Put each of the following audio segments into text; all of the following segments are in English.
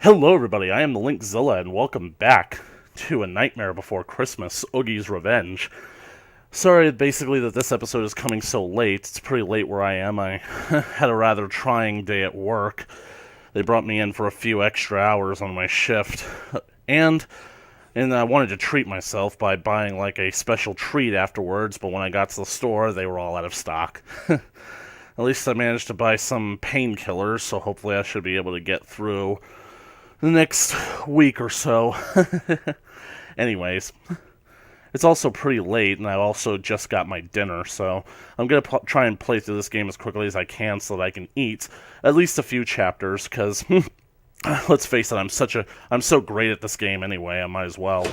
Hello everybody, I am the Linkzilla, and welcome back to A Nightmare Before Christmas, Oogie's Revenge. Sorry basically that this episode is coming so late. It's pretty late where I am. I had a rather trying day at work. They brought me in for a few extra hours on my shift, and I wanted to treat myself by buying like a special treat afterwards, but when I got to the store, they were all out of stock. At least I managed to buy some painkillers, so hopefully I should be able to get through the next week or so. Anyways, it's also pretty late, and I also just got my dinner, so I'm going to try and play through this game as quickly as I can so that I can eat at least a few chapters, because, let's face it, I'm so great at this game anyway, I might as well.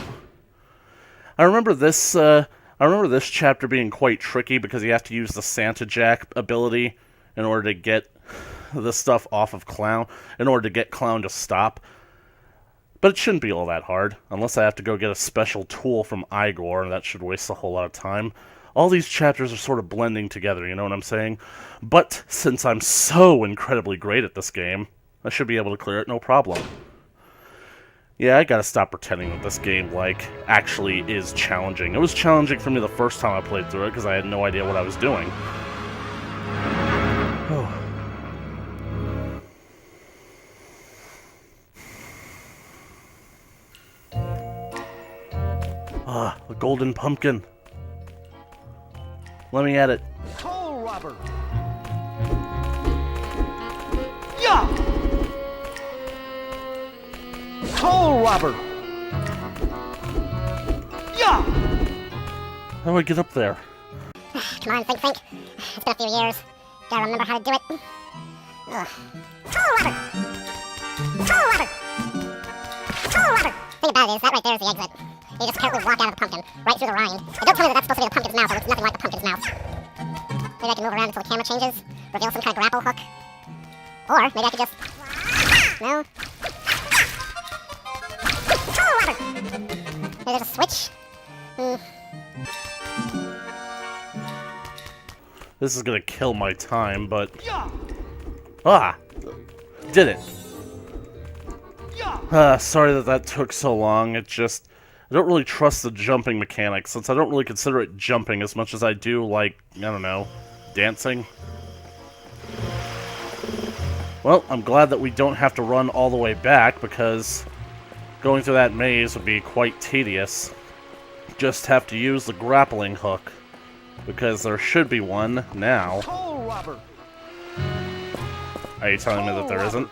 I remember this chapter being quite tricky because you have to use the Santa Jack ability in order to get the stuff off of Clown, in order to get Clown to stop. But it shouldn't be all that hard, unless I have to go get a special tool from Igor, and that should waste a whole lot of time. All these chapters are sort of blending together, you know what I'm saying? But since I'm so incredibly great at this game, I should be able to clear it no problem. Yeah, I gotta stop pretending that this game, actually is challenging. It was challenging for me the first time I played through it, because I had no idea what I was doing. Ah, the golden pumpkin. Let me at it. Toll robber. Yeah. Toll robber. Yeah. How do I get up there? Come on, think. It's been a few years. Gotta remember how to do it. Ugh. Toll robber. Thing about it is, that right there is the exit. You just carefully walk out of the pumpkin, right through the rind. And don't tell me that that's supposed to be the pumpkin's mouth. It looks nothing like the pumpkin's mouth. Maybe I can move around until the camera changes, reveal some kind of grapple hook. Or maybe I could just... No? Maybe there's a switch? This is gonna kill my time, but... Ah! Did it! Sorry that took so long. It just... I don't really trust the jumping mechanics, since I don't really consider it jumping as much as I do, I don't know, dancing. Well, I'm glad that we don't have to run all the way back, because going through that maze would be quite tedious. Just have to use the grappling hook, because there should be one now. Are you telling me that there isn't?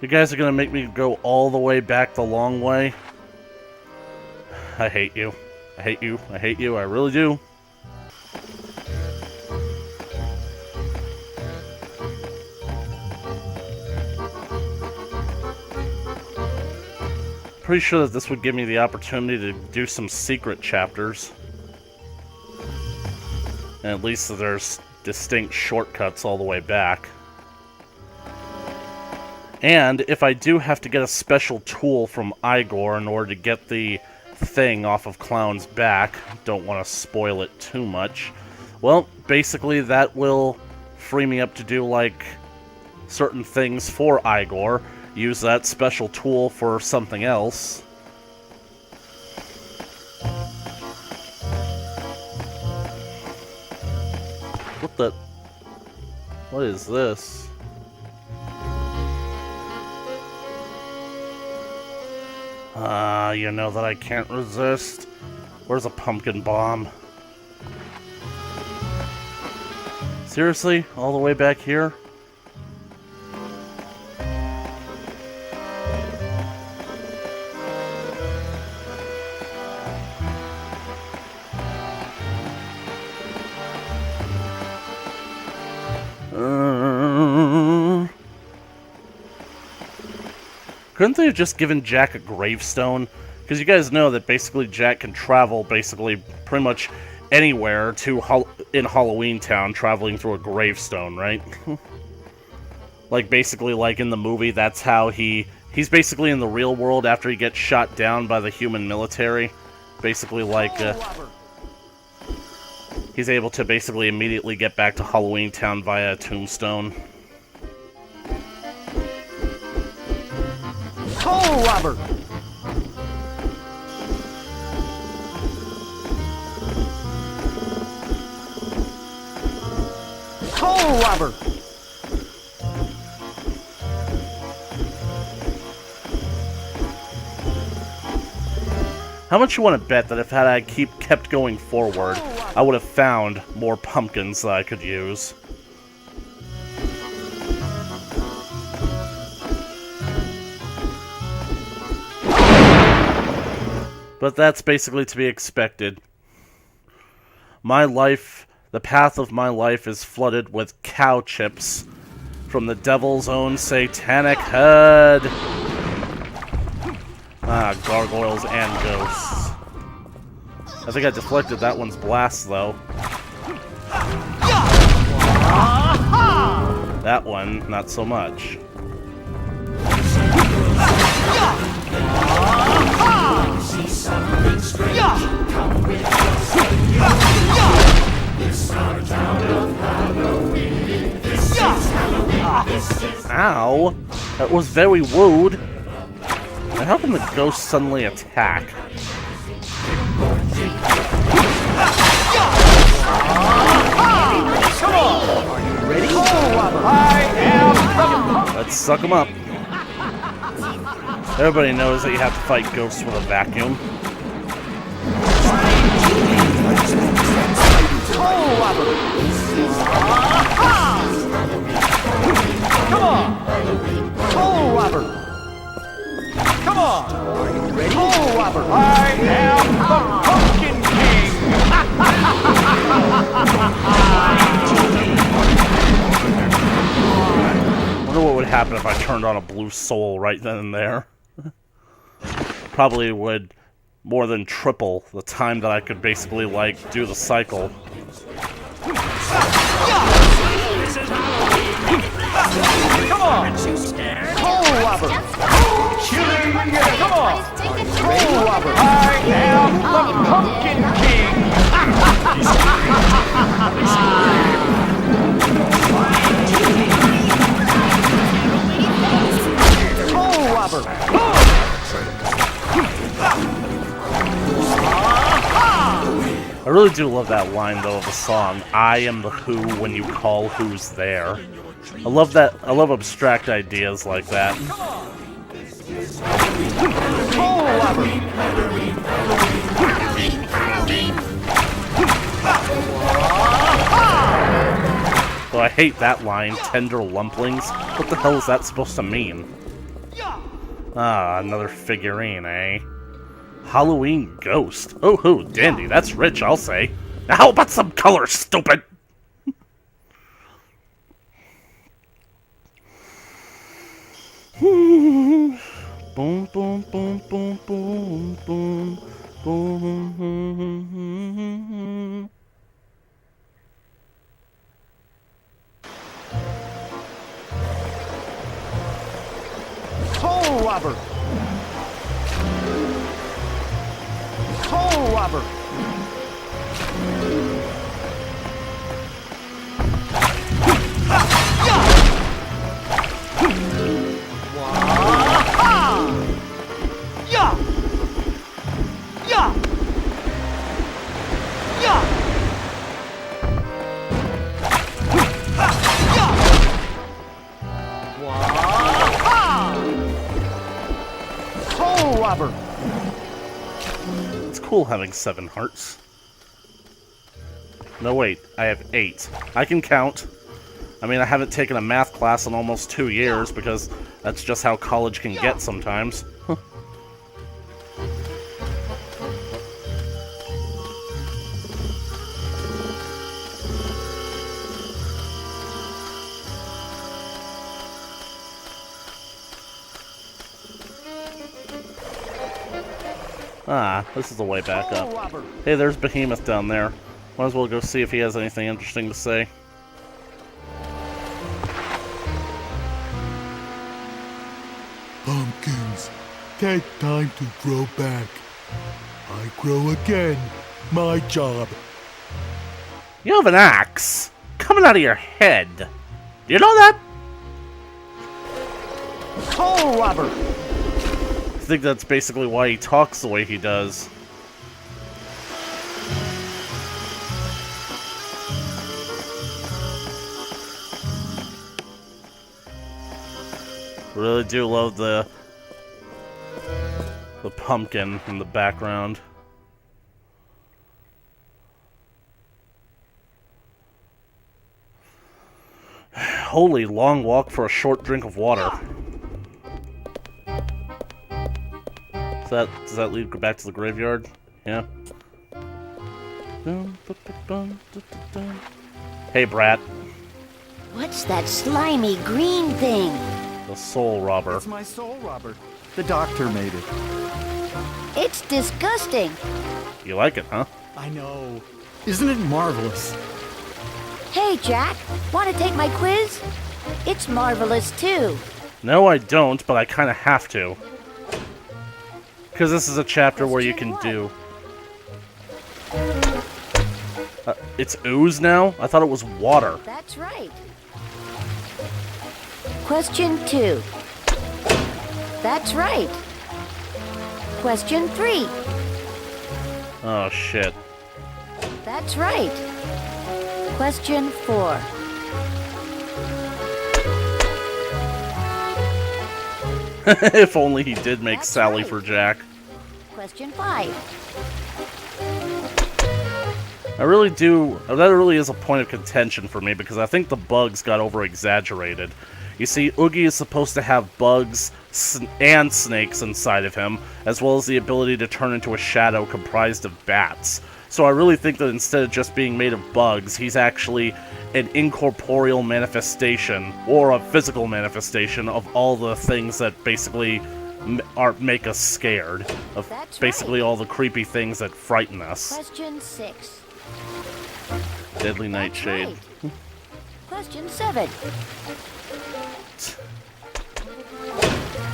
You guys are gonna make me go all the way back the long way? I hate you. I hate you. I hate you. I really do. Pretty sure that this would give me the opportunity to do some secret chapters. And at least there's distinct shortcuts all the way back. And if I do have to get a special tool from Igor in order to get the thing off of Clown's back, don't want to spoil it too much, well, basically that will free me up to do, certain things for Igor, use that special tool for something else. What is this? You know that I can't resist. Where's a pumpkin bomb? Seriously? All the way back here? Couldn't they have just given Jack a gravestone? Because you guys know that basically Jack can travel pretty much anywhere in Halloween Town, traveling through a gravestone, right? Basically in the movie, that's how he's basically in the real world after he gets shot down by the human military. Basically he's able to basically immediately get back to Halloween Town via a tombstone. Toll robber! Toll robber! How much you want to bet that if I kept going forward, I would have found more pumpkins that I could use? But that's basically to be expected. My life, the path of my life is flooded with cow chips from the devil's own satanic head. Ah, gargoyles and ghosts. I think I deflected that one's blast, though. That one, not so much. Ow! That was very rude. And how can the ghost suddenly attack? Come on! Are you ready? I am... Let's suck him up. Everybody knows that you have to fight ghosts with a vacuum. Come on! Toll robber! Come on! Are you ready? Toll robber! I am the Pumpkin King! Wonder what would happen if I turned on a blue soul right then and there. Probably would more than triple the time that I could basically, like, do the cycle. Come on! Toll robber! Killing! Come on! Toll robber! I am the Pumpkin King! Toll robber! I really do love that line, though, of the song. I am the who when you call who's there. I love that. I love abstract ideas like that. Well, I hate that line, tender lumplings. What the hell is that supposed to mean? Ah, another figurine, eh? Halloween ghost. Oh, hoo, dandy. That's rich, I'll say. Now how about some color, stupid? Boom, boom, boom, boom, boom, boom, boom. Toll robber! Toll robber! Toll robber! It's cool having 7 hearts. No, wait. I have 8. I can count. I mean, I haven't taken a math class in almost 2 years because that's just how college can get sometimes. Ah, this is the way back up. Hey, there's Behemoth down there. Might as well go see if he has anything interesting to say. Pumpkins, take time to grow back. I grow again. My job. You have an axe coming out of your head. Do you know that? Toll robber! think that's basically why he talks the way he does. Really do love the pumpkin in the background. Holy, long walk for a short drink of water. Does that lead back to the graveyard? Yeah. Hey, brat. What's that slimy green thing? The soul robber. It's my soul robber. The doctor made it. It's disgusting. You like it, huh? I know. Isn't it marvelous? Hey, Jack, want to take my quiz? It's marvelous, too. No, I don't, but I kind of have to. Because this is a chapter where you can do... it's ooze now? I thought it was water. That's right. Question 2. That's right. Question 3. Oh, shit. That's right. Question 4. If only he did make That's Sally right. for Jack. Question 5. I really do... That really is a point of contention for me, because I think the bugs got over-exaggerated. You see, Oogie is supposed to have bugs and snakes inside of him, as well as the ability to turn into a shadow comprised of bats. So I really think that instead of just being made of bugs, he's actually an incorporeal manifestation, or a physical manifestation, of all the things that basically make us scared. Of That's basically right. all the creepy things that frighten us. Question 6. Deadly That's Nightshade. right. Question 7.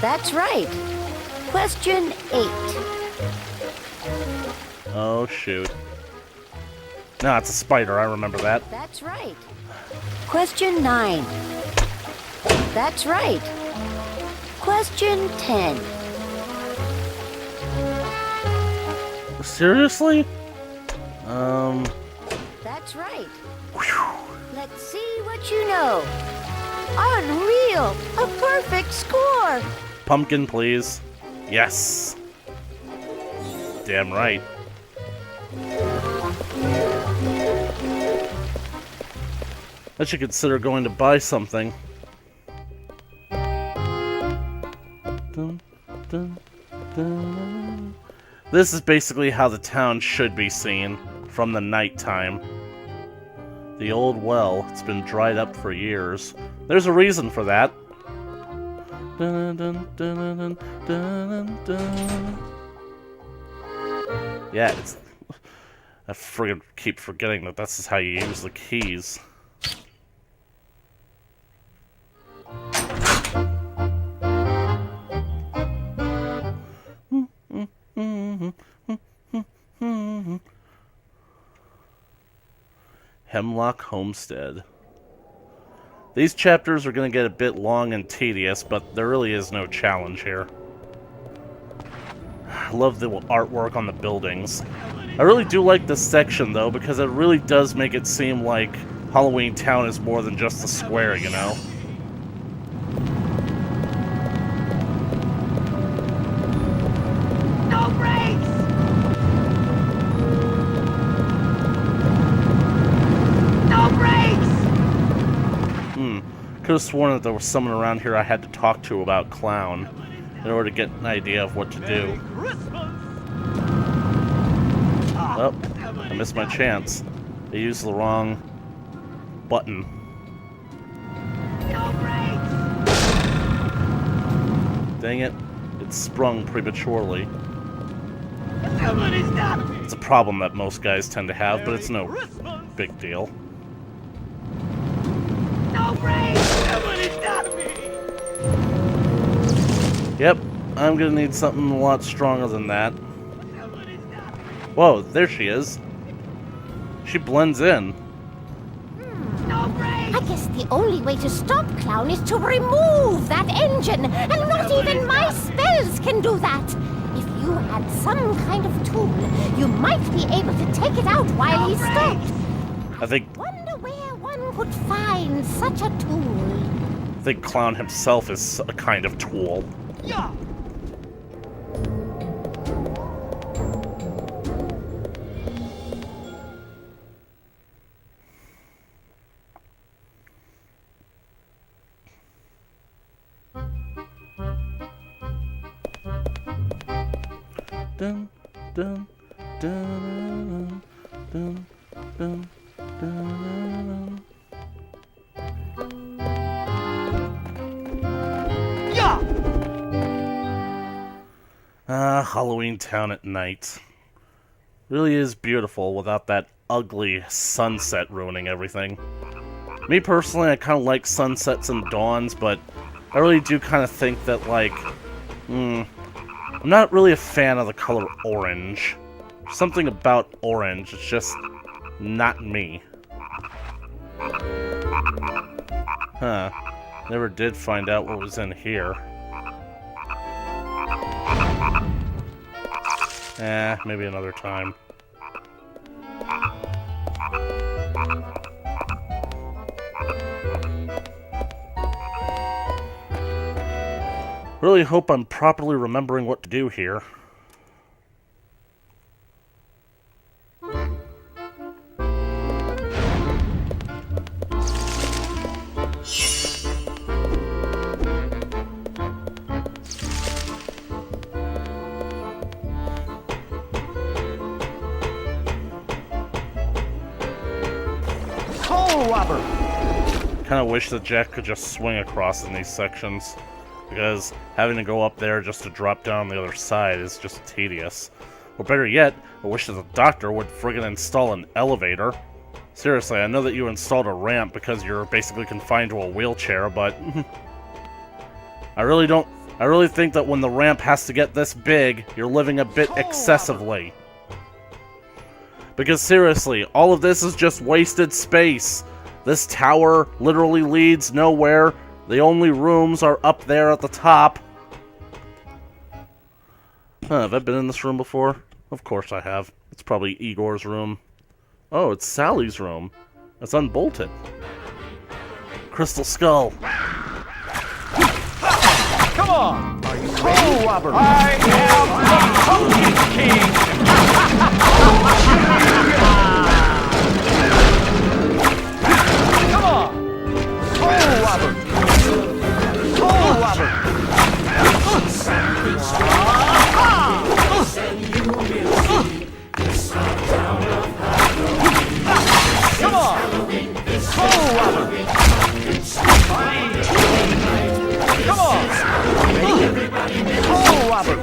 That's right. Question 8. Oh, shoot. No, it's a spider, I remember that. That's right. Question 9. That's right. Question 10. Seriously? That's right. Let's see what you know. Unreal! A perfect score! Pumpkin, please. Yes. Damn right. I should consider going to buy something. Dun, dun, dun. This is basically how the town should be seen from the nighttime. The old well, it's been dried up for years. There's a reason for that. Dun, dun, dun, dun, dun, dun. Yeah, it's... I keep forgetting that this is how you use the keys. Hemlock Homestead. These chapters are going to get a bit long and tedious, but there really is no challenge here. I love the artwork on the buildings. I really do like this section, though, because it really does make it seem like Halloween Town is more than just a square, you know? No brakes! No brakes! Could have sworn that there was someone around here I had to talk to about Clown in order to get an idea of what to do. Oh, I missed my chance. I used the wrong button. No brakes! Dang it, it sprung prematurely. Somebody stop me! It's a problem that most guys tend to have, but it's no big deal. No brakes! Somebody stop me! Yep, I'm gonna need something a lot stronger than that. Somebody stop me! Whoa, there she is. She blends in. No brakes! I guess The only way to stop Clown is to remove that engine, and not even my spells can do that. If you had some kind of tool, you might be able to take it out while he's stopped. I think Wonder where one could find such a tool. I think Clown himself is a kind of tool. Yeah. Dun, dun, dun, dun, dun, dun, Yeah. Halloween Town at night. Really is beautiful without that ugly sunset ruining everything. Me personally, I kind of like sunsets and dawns, but I really do kind of think that, like, I'm not really a fan of the color orange. Something about orange, it's just not me. Huh. Never did find out what was in here. Maybe another time. Really hope I'm properly remembering what to do here. Coal robber. Kind of wish that Jack could just swing across in these sections, because having to go up there just to drop down on the other side is just tedious. Or better yet, I wish that the doctor would friggin' install an elevator. Seriously, I know that you installed a ramp because you're basically confined to a wheelchair, but I really think that when the ramp has to get this big, you're living a bit excessively. Because seriously, all of this is just wasted space. This tower literally leads nowhere. The only rooms are up there at the top. Have I been in this room before? Of course I have. It's probably Igor's room. Oh, it's Sally's room. It's unbolted. Crystal Skull. Come on. Are you coal robber? I am the Pumpkin King. Come on. Coal robber. Coal robber. Come on. Coal robber. Come on. Coal robber. Come on. Coal robber.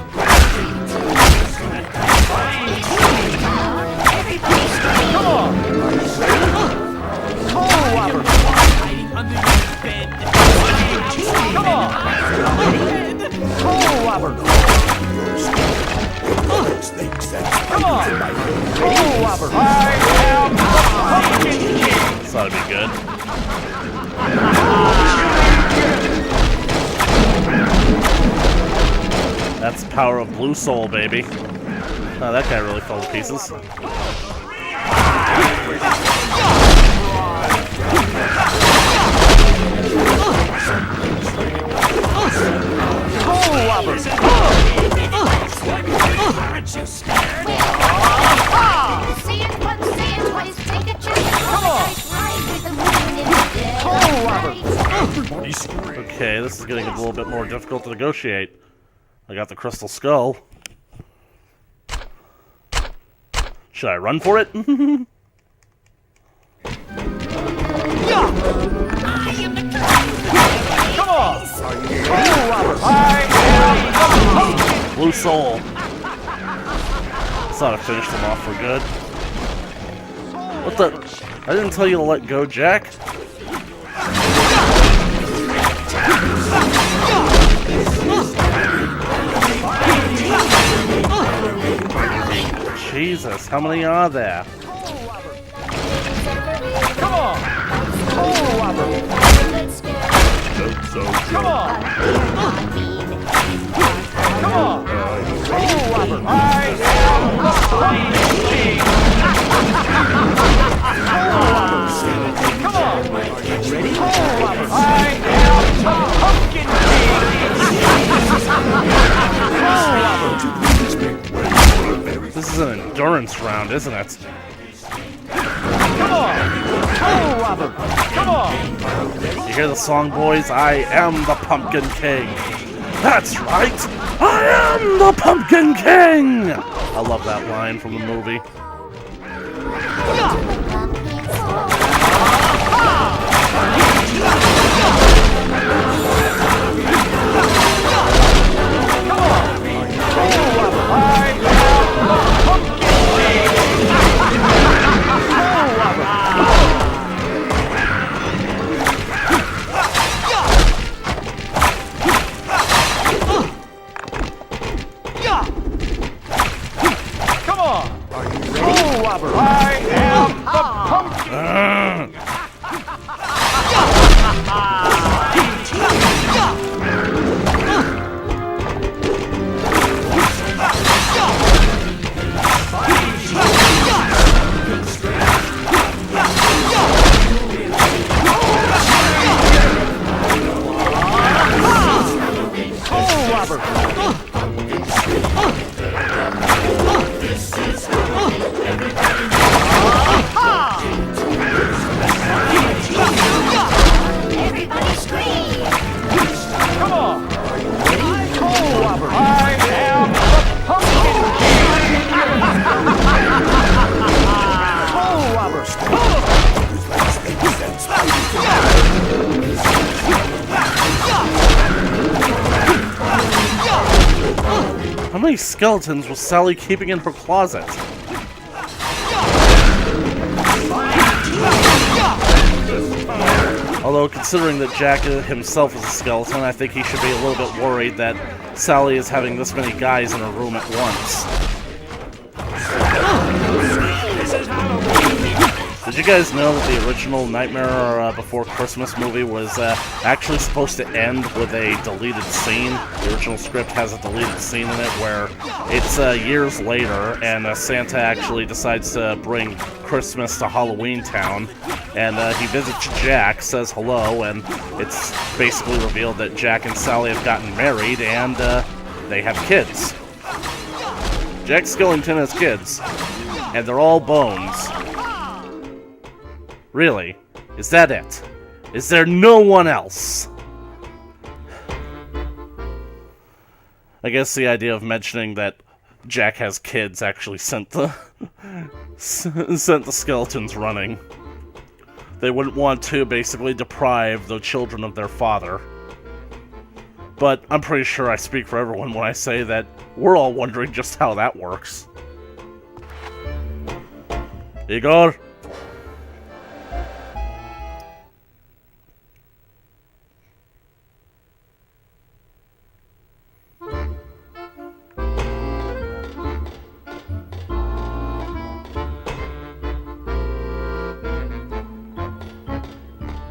Come on. Coal robber. Come on. Coal robber. I am the Pumpkin King. This ought to be good. That's the power of Blue Soul, baby. Oh, that guy really fell to pieces. Coal robber. See it once, say it twice, take a chance. Come on. Ride with the moon in the dead Coal robber. night. Okay, this is getting a little bit more difficult to negotiate. I got the Crystal Skull. Should I run for it? Yeah. Come on. Coal robber. I am the Pumpkin. Blue Soul. This ought to finish them off for good. What the? I didn't tell you to let go, Jack. Jesus, how many are there? Come on. Coal Whopper. Come on. Come on. Coal Whopper. I am the Pumpkin King. Coal Whopper. Come on. Ready? Coal Whopper. I am the Pumpkin King. Coal Whopper. This is an endurance round, isn't it? Come on! Coal Whopper! Come on! You hear the song, boys? I am the Pumpkin King. That's right! I am the Pumpkin King! I love that line from the movie. How many skeletons was Sally keeping in her closet? Although, considering that Jack himself is a skeleton, I think he should be a little bit worried that Sally is having this many guys in her room at once. Did you guys know that the original Nightmare Before Christmas movie was actually supposed to end with a deleted scene? The original script has a deleted scene in it where it's years later and Santa actually decides to bring Christmas to Halloween Town, and he visits Jack, says hello, and it's basically revealed that Jack and Sally have gotten married and they have kids. Jack Skellington has kids, and they're all bones. Really? Is that it? Is there no one else? I guess the idea of mentioning that Jack has kids actually sent the sent the skeletons running. They wouldn't want to basically deprive the children of their father. But I'm pretty sure I speak for everyone when I say that we're all wondering just how that works. Igor?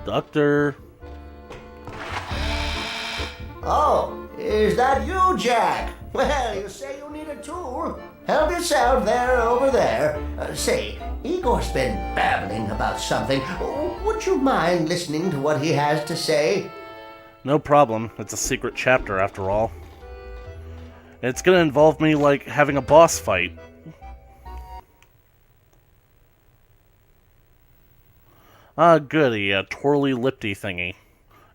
Doctor? Oh, is that you, Jack? Well, you say you need a tool. Help yourself there, over there. Say, Igor's been babbling about something. Would you mind listening to what he has to say? No problem. It's a secret chapter, after all. It's gonna involve me, like, having a boss fight. Ah, goody, a twirly-lipty thingy.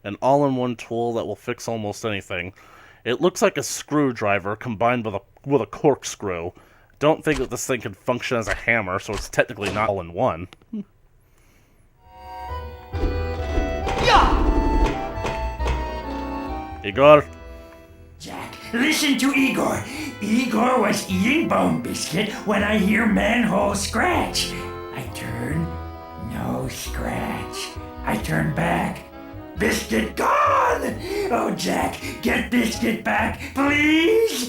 An all-in-one tool that will fix almost anything. It looks like a screwdriver combined with a corkscrew. Don't think that this thing can function as a hammer, so it's technically not all-in-one. Igor? Jack, listen to Igor. Igor was eating bone biscuit when I hear manhole scratch. I turn, no scratch. I turn back. Biscuit gone! Oh, Jack, get Biscuit back, please!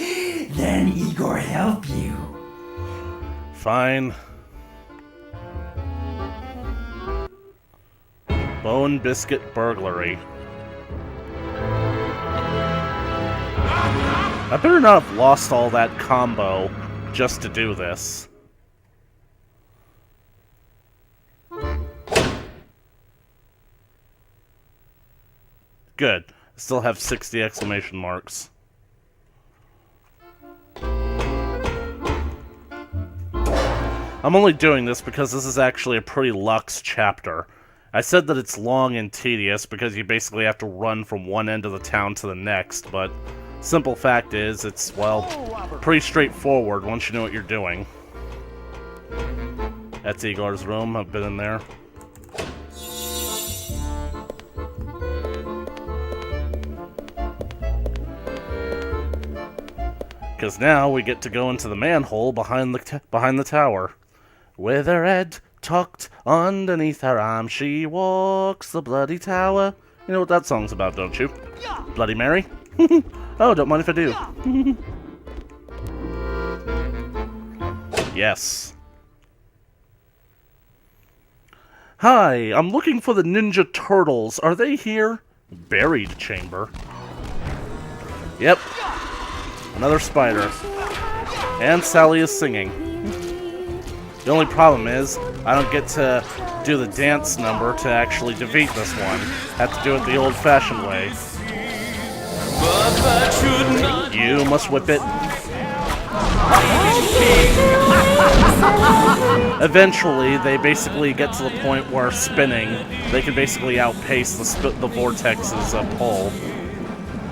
Then Igor help you. Fine. Bone Biscuit Burglary. I better not have lost all that combo just to do this. Good. Still have 60 exclamation marks. I'm only doing this because this is actually a pretty luxe chapter. I said that it's long and tedious because you basically have to run from one end of the town to the next, but simple fact is, it's, well, pretty straightforward once you know what you're doing. That's Igor's room. I've been in there. Because now we get to go into the manhole behind the tower. With her head tucked underneath her arm, she walks the bloody tower. You know what that song's about, don't you? Bloody Mary? Oh, don't mind if I do. Yes. Hi, I'm looking for the Ninja Turtles. Are they here? Buried chamber. Yep. Another spider. And Sally is singing. The only problem is, I don't get to do the dance number to actually defeat this one. Have to do it the old-fashioned way. You must whip it. Eventually, they basically get to the point where spinning, they can basically outpace the vortex's pull.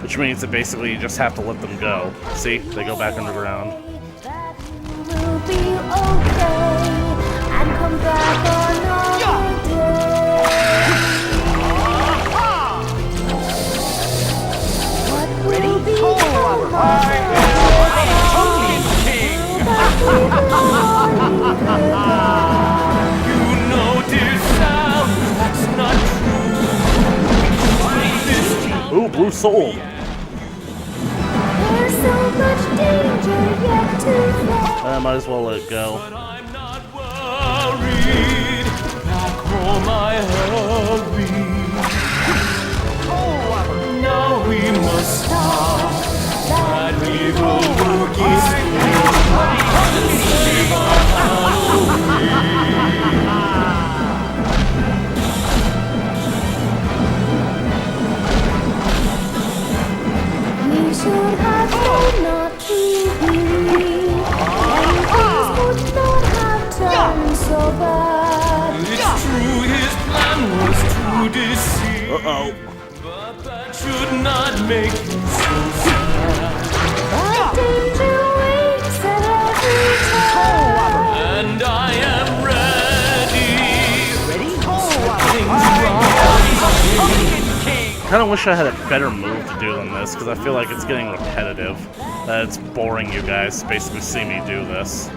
Which means that basically you just have to let them go. See? They go back underground. Ready? Cold water! I am Pumpkin King! You know this sound, that's not true. Ooh, Blue Soul! There's so much danger yet to face. I might as well let it go. But I'm not worried. Back home I hurry. Cold water! Now we must stop that evil Oogie spirit and save our Halloween. We should have known not to be, and things would not have turned so bad. It's true, his plan was to deceive. Uh-oh. But that should not make you so sad. But danger waits at every turn. And I am ready. Ready? Kind of wish I had a better move to do than this, because I feel like it's getting repetitive. It's boring you guys to basically see me do this.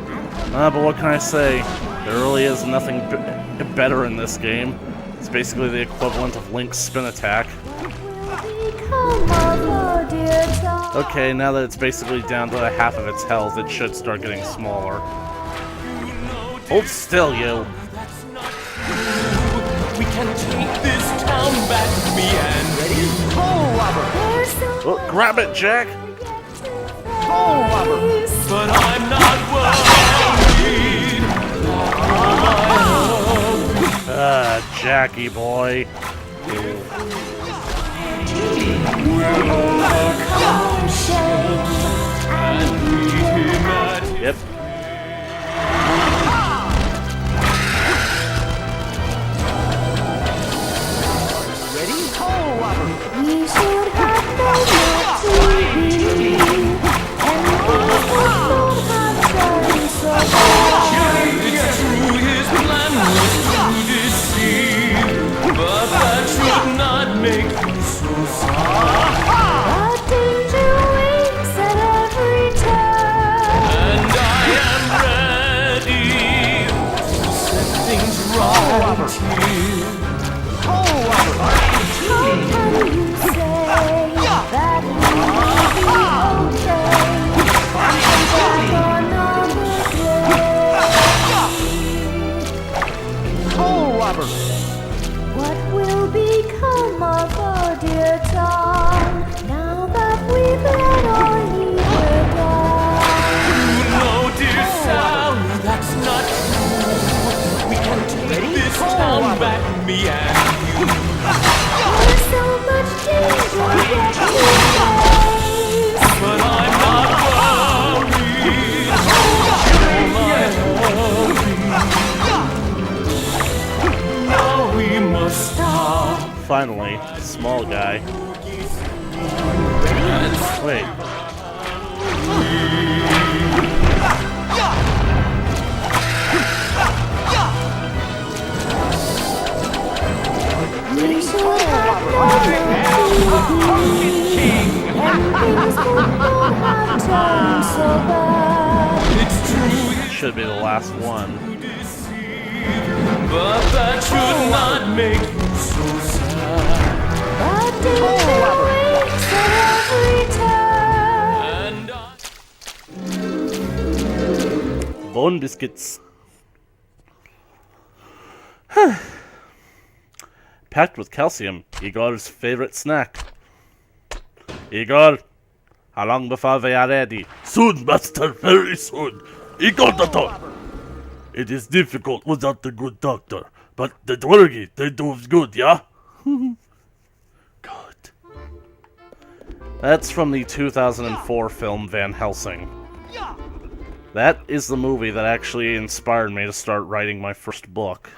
But what can I say? There really is nothing better in this game. It's basically the equivalent of Link's spin attack. Okay, now that it's basically down to half of its health, it should start getting smaller. Hold still, you! We can take this town back, me and ready? Cold water! Oh, grab it, Jack! Cold water! But I'm not worried. Ah, Jackie boy. Yep. Ready? Cold water! We should have known not to be, and things would not have turned so bad. It's true, his plan was to deceive, but that should not make you so sad. finally, small guy. Wait. Should be the last one. But that should not make you so sad. Bone biscuits. Packed with calcium, Igor's favorite snack. Igor, how long before they are ready? Soon, master, very soon. Igor, doctor. It is difficult without the good doctor, but the dwergy, they do good, yeah? Good. That's from the 2004 film Van Helsing. That is the movie that actually inspired me to start writing my first book.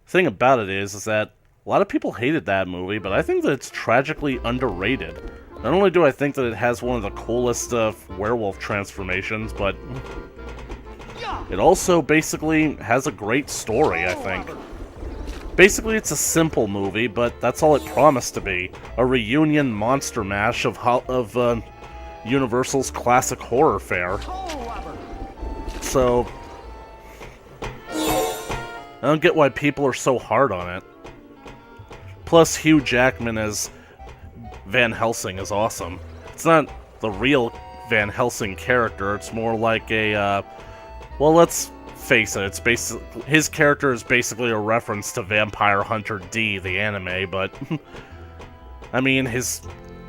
The thing about it is that a lot of people hated that movie, but I think that it's tragically underrated. Not only do I think that it has one of the coolest werewolf transformations, but it also basically has a great story, I think. Basically, it's a simple movie, but that's all it promised to be. A reunion monster mash of Universal's classic horror fare. So, I don't get why people are so hard on it. Plus, Hugh Jackman as Van Helsing is awesome. It's not the real Van Helsing character, it's more like a, well, let's face it, his character is basically a reference to Vampire Hunter D, the anime, but, I mean, his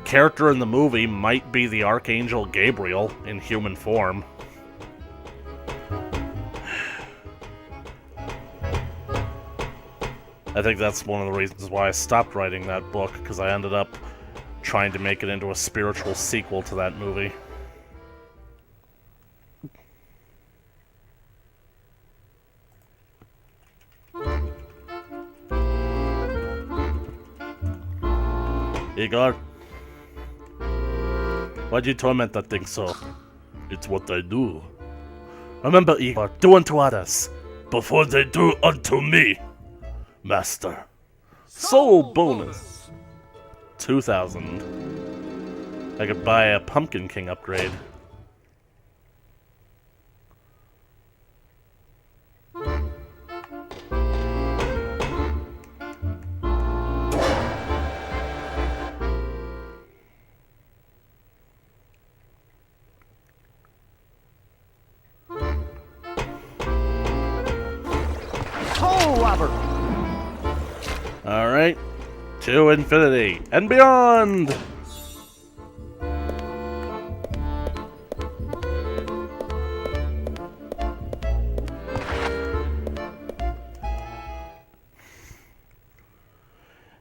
character in the movie might be the Archangel Gabriel in human form. I think that's one of the reasons why I stopped writing that book, because I ended up trying to make it into a spiritual sequel to that movie. Igor? Why'd you torment that thing so? It's what I do. Remember, Igor, do unto others before they do unto me, Master. Soul bonus! 2,000. I could buy a Pumpkin King upgrade. Alright, to infinity and beyond!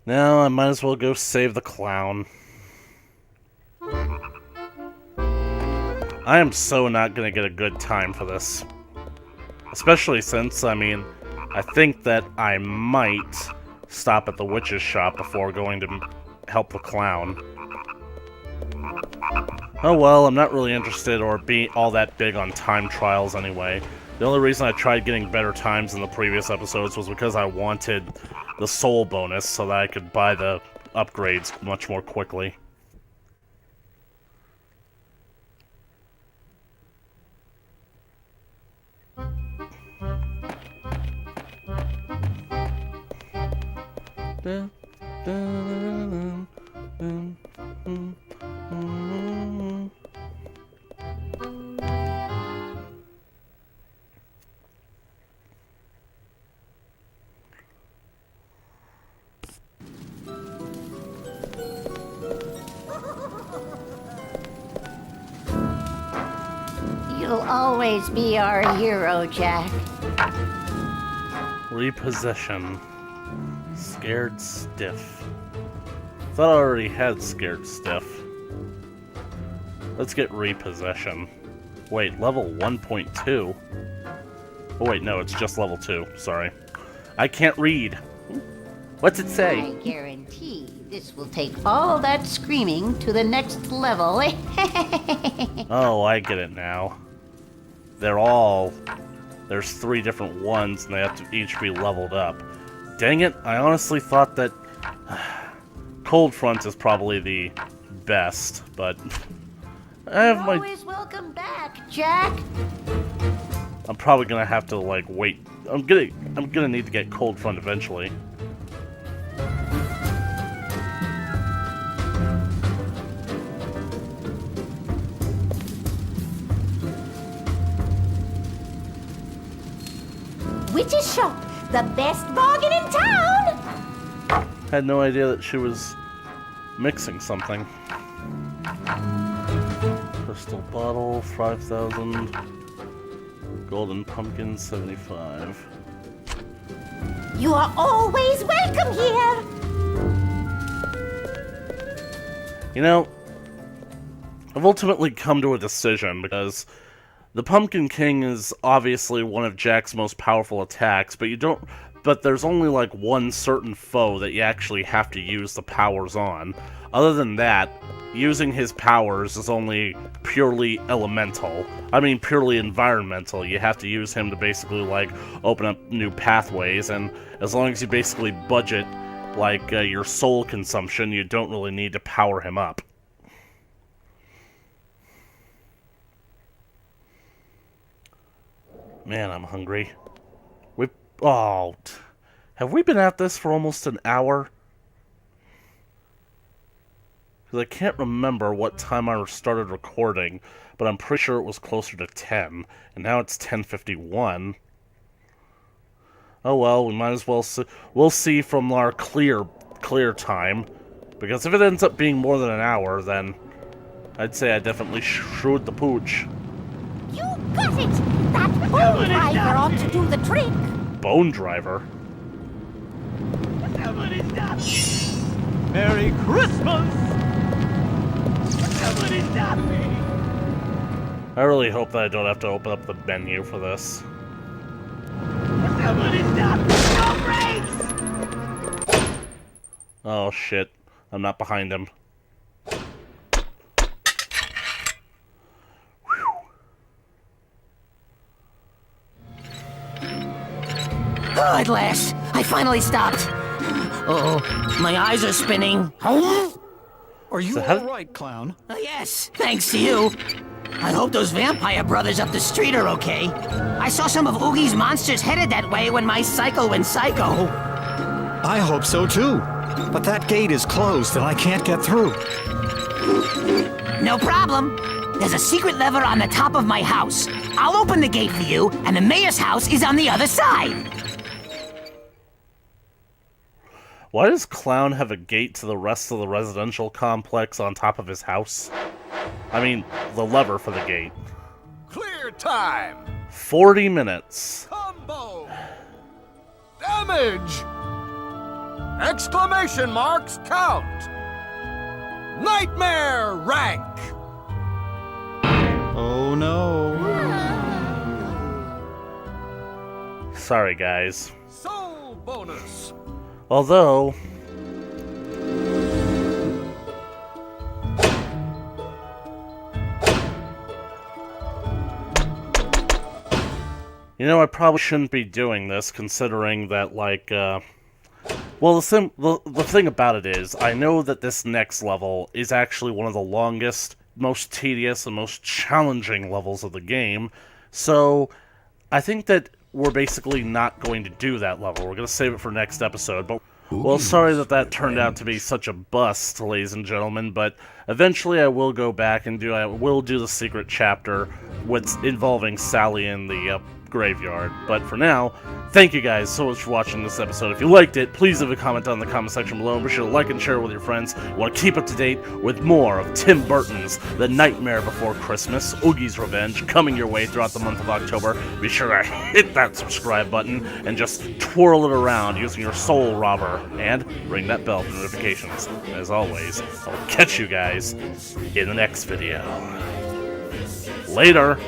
Now I might as well go save the clown. I am so not gonna get a good time for this. Especially since, I mean, I think that I might stop at the witch's shop before going to help the clown. Oh well, I'm not really interested or be all that big on time trials anyway. The only reason I tried getting better times in the previous episodes was because I wanted the soul bonus so that I could buy the upgrades much more quickly. You'll always be our hero, Jack. Repossession. Scared Stiff. Thought I already had Scared Stiff. Let's get Repossession. Wait, level 1.2? Oh wait, no, it's just level 2. Sorry. I can't read. What's it I say? guarantee this will take all that screaming to the next level. Oh, I get it now. There's 3 different ones, and they have to each be leveled up. Dang it, I honestly thought that Cold Front is probably the best, but I have You're always welcome back, Jack. I'm probably gonna have to, like, wait. I'm gonna need to get Cold Front eventually. Witch's shop, the best bargain in town! Had no idea that she was mixing something. Crystal bottle, 5,000. Golden pumpkin, 75. You are always welcome here! You know, I've ultimately come to a decision because the Pumpkin King is obviously one of Jack's most powerful attacks, but there's only like one certain foe that you actually have to use the powers on. Other than that, using his powers is only purely elemental. I mean, purely environmental. You have to use him to basically, like, open up new pathways, and as long as you basically budget, like, your soul consumption, you don't really need to power him up. Man, I'm hungry. Have we been at this for almost an hour? Because I can't remember what time I started recording, but I'm pretty sure it was closer to 10, and now it's 10:51. Oh well, we might as well see. We'll see from our clear time, because if it ends up being more than an hour, then I'd say I definitely shrewd the pooch. You got it! That bone driver ought to do the trick! Bone driver? Somebody stop me! Merry Christmas! Somebody stop me! I really hope that I don't have to open up the menu for this. Somebody stop me! No brakes! Oh shit, I'm not behind him. Oh, at last! I finally stopped! Uh-oh, my eyes are spinning. Are you So how- alright, clown? Yes, thanks to you. I hope those vampire brothers up the street are okay. I saw some of Oogie's monsters headed that way when my cycle went psycho. I hope so too. But that gate is closed and I can't get through. No problem. There's a secret lever on the top of my house. I'll open the gate for you, and the mayor's house is on the other side. Why does Clown have a gate to the rest of the residential complex on top of his house? I mean, the lever for the gate. Clear time! 40 minutes. Combo! Damage! Exclamation marks count! Nightmare rank! Oh no. Sorry, guys. Soul bonus! Although... You know, I probably shouldn't be doing this, considering that, like, well, the thing about it is, I know that this next level is actually one of the longest, most tedious, and most challenging levels of the game, so I think that we're basically not going to do that level. We're going to save it for next episode, but... Well, sorry that turned out to be such a bust, ladies and gentlemen, but eventually I will go back and I will do the secret chapter involving Sally in the graveyard. But for now, thank you guys so much for watching this episode. If you liked it, please leave a comment down in the comment section below, and be sure to like and share it with your friends. You want to keep up to date with more of Tim Burton's The Nightmare Before Christmas, Oogie's Revenge, coming your way throughout the month of October. Be sure to hit that subscribe button and just twirl it around using your soul robber, and ring that bell for notifications. As always, I'll catch you guys in the next video. Later!